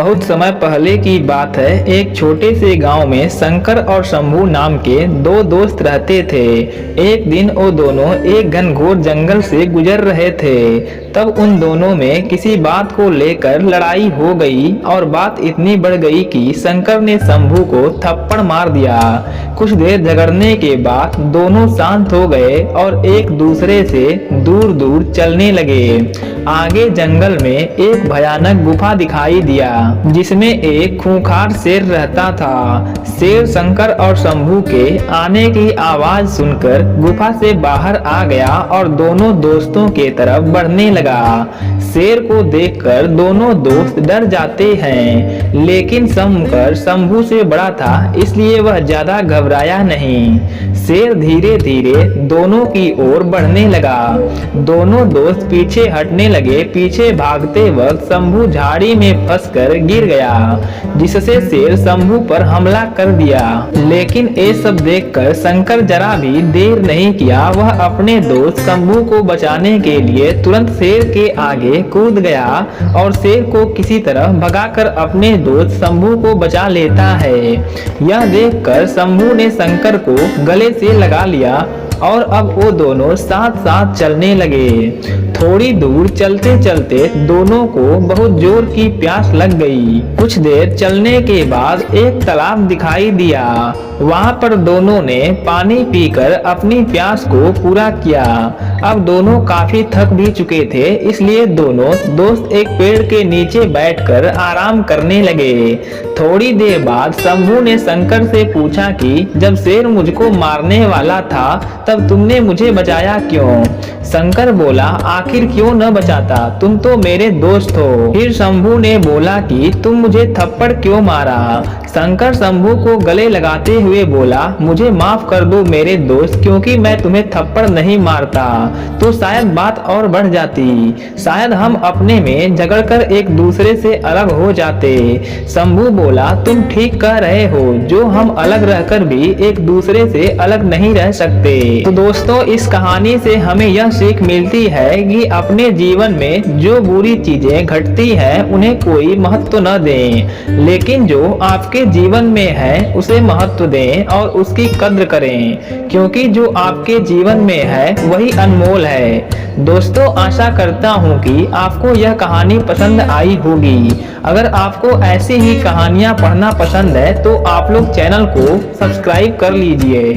बहुत समय पहले की बात है। एक छोटे से गांव में शंकर और शंभू नाम के दो दोस्त रहते थे। एक दिन वो दोनों एक घनघोर जंगल से गुजर रहे थे। तब उन दोनों में किसी बात को लेकर लड़ाई हो गई और बात इतनी बढ़ गई कि शंकर ने शंभू को थप्पड़ मार दिया। कुछ देर झगड़ने के बाद दोनों शांत हो गए और एक दूसरे से दूर दूर चलने लगे। आगे जंगल में एक भयानक गुफा दिखाई दिया जिसमें एक खूंखार शेर रहता था। शेर शंकर और शंभू के आने की आवाज सुनकर गुफा से बाहर आ गया और दोनों दोस्तों के तरफ बढ़ने लगा। शेर को देखकर दोनों दोस्त डर जाते हैं, लेकिन शंकर शंभू से बड़ा था इसलिए वह ज्यादा घबराया नहीं। शेर धीरे धीरे दोनों की ओर बढ़ने लगा। दोनों दोस्त पीछे हटने लगे। पीछे भागते वक्त शंभू झाड़ी में फंसकर गिर गया, जिससे शेर शंभू पर हमला कर दिया। लेकिन ये सब देखकर शंकर जरा भी देर नहीं किया। वह अपने दोस्त शंभू को बचाने के लिए तुरंत शेर के आगे कूद गया और शेर को किसी तरह भगाकर अपने दोस्त शंभू को बचा लेता है। यह देखकर शंभू ने शंकर को गले से लगा लिया और अब वो दोनों साथ साथ चलने लगे। थोड़ी दूर चलते चलते दोनों को बहुत जोर की प्यास लग गई। कुछ देर चलने के बाद एक तालाब दिखाई दिया। वहां पर दोनों ने पानी पीकर अपनी प्यास को पूरा किया। अब दोनों काफी थक भी चुके थे, इसलिए दोनों दोस्त एक पेड़ के नीचे बैठकर आराम करने लगे। थोड़ी देर बाद शंभू ने शंकर से पूछा कि जब शेर मुझको मारने वाला था तब तुमने मुझे बचाया क्यों? शंकर बोला, आखिर क्यों न बचाता, तुम तो मेरे दोस्त हो। फिर शंभू ने बोला कि तुम मुझे थप्पड़ क्यों मारा? शंकर शंभू को गले लगाते हुए बोला, मुझे माफ कर दो मेरे दोस्त, क्योंकि मैं तुम्हें थप्पड़ नहीं मारता तो शायद बात और बढ़ जाती। शायद हम अपने में झगड़कर एक दूसरे से अलग हो जाते। शंभू बोला, तुम ठीक कह रहे हो, जो हम अलग रहकर भी एक दूसरे से अलग नहीं रह सकते। तो दोस्तों, इस कहानी से हमें यह सीख मिलती है कि अपने जीवन में जो बुरी चीजें घटती हैं उन्हें कोई महत्व न दें, लेकिन जो आपके जीवन में है उसे महत्व दें और उसकी कद्र करें, क्योंकि जो आपके जीवन में है वही अनमोल है। दोस्तों, आशा करता हूँ कि आपको यह कहानी पसंद आई होगी। अगर आपको ऐसी ही कहानियाँ पढ़ना पसंद है तो आप लोग चैनल को सब्सक्राइब कर लीजिए।